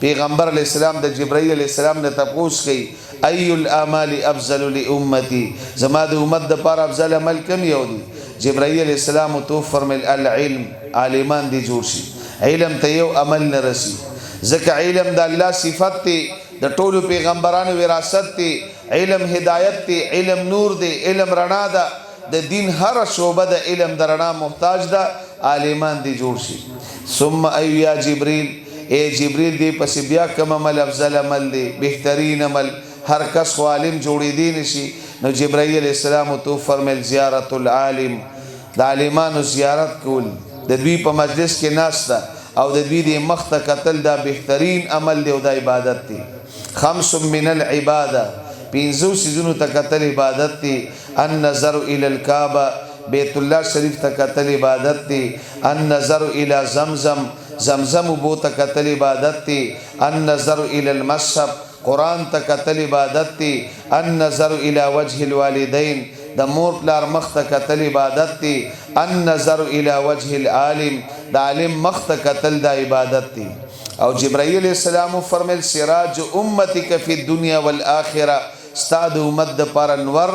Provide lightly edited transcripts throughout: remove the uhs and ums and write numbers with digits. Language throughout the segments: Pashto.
پیغمبر علیہ السلام د جبرائیل علیہ السلام نه تپوس کوي ای الاعمال افضل لامتی زما د امت د پاره افضل عمل کوم یو دی جبرائیل علیہ السلام تو فرمل العلم عالمان دی جوړ شي علم ته یو عمل نه رسی ځکه علم د الله صفت دی د ټولو پیغمبرانو وراثت دی علم هدایت دی علم نور دی علم رڼا ده د دین هر شعبه د علم د رڼا محتاج ده عالمان دی جوړ شي ثم ايا جبريل اے جبريل دی پس بیا کوم عمل افضل عمل دی بهترین عمل هر کس خو عالم جوړی دی نشي نو جبرائیل علیہ السلام تو فرمایل زیارت العالم د عالمانو زیارت کول د دوی په مجلس کې ناسته او د دوی د مخ ته قتل دا بهترین عمل دی او د عبادت دی خمس من العباده پینزو سيزونو ته قتل عبادت دی النظر الى الكعبه بیت الله شریف ته قتل عبادت دی النظر الى زمزم زمزم بو ته قتل عبادت دی النظر الى المصحف قرآن ته قتل عبادت دی النظر الى وجه الوالدین د مور پلار مخ ته قتل عبادت دی النظر الى وجه العالم د عالم مخ ته قتل د عبادت دی او جبرائیل علیہ السلام فرمایل سراج امتک فی الدنیا والآخرہ استاد امت د پر انور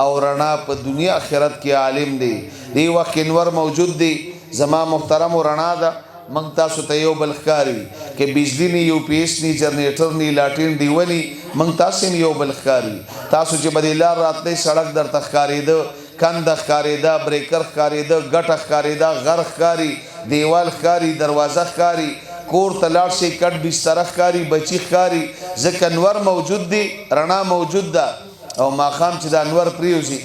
او رڼا په دنیا آخرت کې عالم دی دی وخت انور موجود دی زما محترم و رڼا ده منگ تاسو ته یو بلخکاری که بجلی نی یو پیس نی جنریټر نی لاټین دی ولی منگ تاسو یو بلخکاری تاسو چې بدی لار راتلی سړک در تخکاری ده کند خکاری ده بریکر خکاری ده گټ خکاری ده غر خکاری دیوال خکاری دروازه خکاری کور تلاړ شي کټ بستر خکاری بچی خکاری ځکه انور موجود دی رڼا موجود ده او ماخام چې د انور پریوزی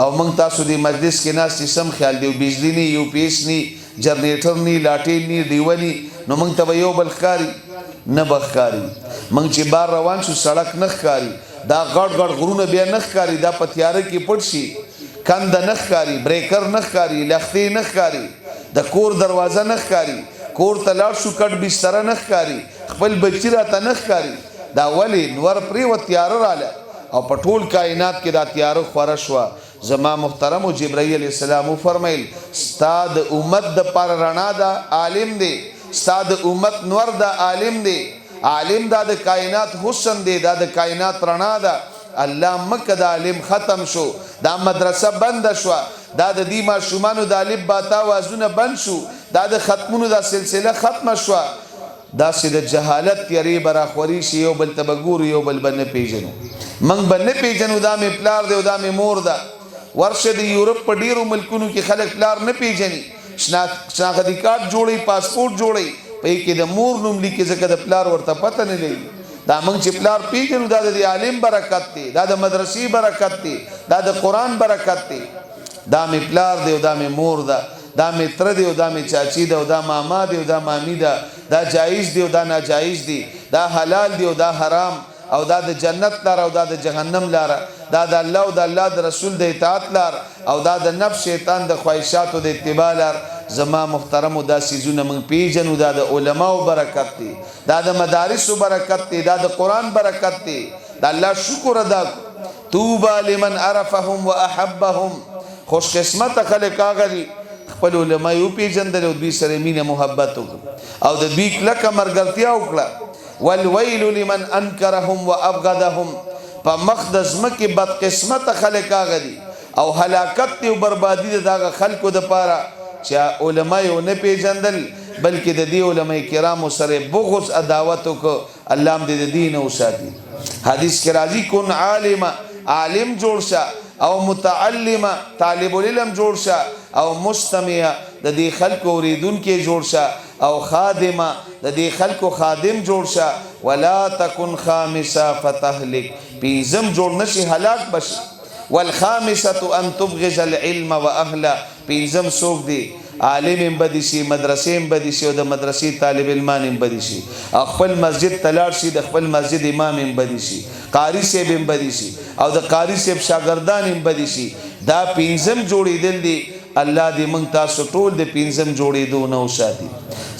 او منگ تاسو دی مجلس کې ناس سم خیال دی بجلی نی یو پیس نی جنریټر نی لاټین نی دیونی نو منگ ته یو بلخکاری نه بخکاری منگ چې بار روان شو سړک نه خکاری دا غړ غړ غرونه بیا نه خکاری دا په تیاره کې پټ شي کند نه خکاری بریکر نه خکاری لختې نه خکاری د کور دروازه نه خکاری کور ته لاړ شو کټ بستر نه خکاری خپل بچی را ته نه خکاری دا ولی نور پری و تیاره رااله او په ټول کائنات کې دا تیاره خوره شو زما محترم و جبرائیل علیہ السلام فرمایل استاد امت د پر رڼا دا عالم دی استاد امت نور دا عالم دی عالم دا د کائنات حسن دی دا د کائنات رڼا دا الله مکه د عالم ختم شو دا مدرسه بند شو دا د دې ماشومانو د الف با تا وازونه بند شو دا د ختمونو دا سلسله ختم شو دا سید جهالت تیری براخوري شی یو بل تبګور یو بل بن پیژنو منګ بن پیژنو دا می پلار دی او دا می مور دا ورشه د یورپ په ډیرو ملکونو کې خلک پلار نه پیژني شناختی کارت جوړي پاسپورت جوړي په کې د مور نوم لیکي ځکه د پلار ورته پته نه لګي دا موږ چې پلار پیژنو دا د عالم برکت دی دا د مدرسې برکت دی دا د قران برکت دی دا می پلار دی او دا می مور دا دا می تر دی او دا می چاچی دی او دا ماما دی او دا مامی دا جایز دی او دا ناجایز دی دا حلال دی او دا حرام او دا د جنت لار او دا د جهنم لار دا د الله او د الله د رسول د اطاعت لار او دا د نفس شیطان د خواهشاتو د اتباع لار زما محترم دا سيزونه من پیجنو دا د علماو برکت دی دا د مدارسو برکت دی دا د قران برکت دی دا الله شکر ادا توبا لمن عرفهم واحبهم خوش قسمت خلق اغلی خپل علماء یو پیجندل او دوی سره مینه محبت او د دوی کله مرګرتیا وکړه والويل لمن انكرهم وابغضهم فمخدز مکی بد قسمت خلق اغلی او هلاکت او بربادی دغه خلقو د پاره چې علماء یو نه پیجندل بلکې د دې علماء کرام سره بغض عداوت کو الله دې د دین او ساتي حدیث کې راځي کون عالم جوړ شه او متعلم طالب العلم جوړ شه او مستمع د دې خلکو اوریدون کې جوړ شه او خادمه د دې خلکو خادم جوړ شه ولا تکن خامسه فتهلك پیزم جوړ نشي هلاک بش والخامسه ان تبغض العلم واهله پیزم سوق دی عالم بدیشي مدرسې بدیشي او د مدرسې طالب علمان بدیشي خپل مسجد تلاړ شي د خپل مسجد امام بدیشي قاری صاحب بدیشي او د قاری صاحب شاګردان بدیشي دا پینزم جوړیدل دي الله دې مونږ تاسو ټول د پینزم جوړېدو نو ساتي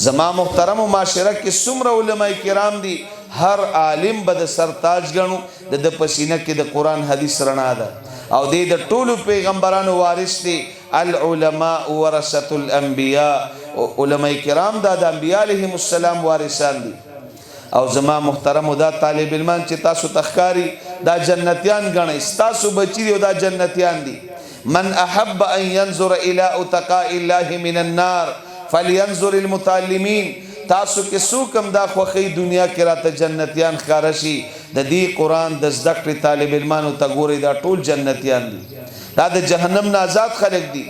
زما محترم معاشره کې څومره علماء کرام دي هر عالم بد سرتاج غنو د پسینه کې د قران حدیث رڼا ده او د ټولو پیغمبرانو وارث دي العلماء ورثه الانبیاء علماء کرام د انبیاء علیهم السلام وارثان دي او زما محترم دا طالب علمان چې تاسو تخکاری دا جنتیان غنئ تاسو بچی دی دا جنتیان دي من احب ان ينظر الى اتقاء الله من النار فلينظر المتعلمين تاسو کې سوکم دا خوخی دنیا کې راته جنتیان خارشي د دې قران د زده کړې طالب علمانو ته ګوري دا ټول جنتیان دي دا د جهنم نه آزاد خلک دي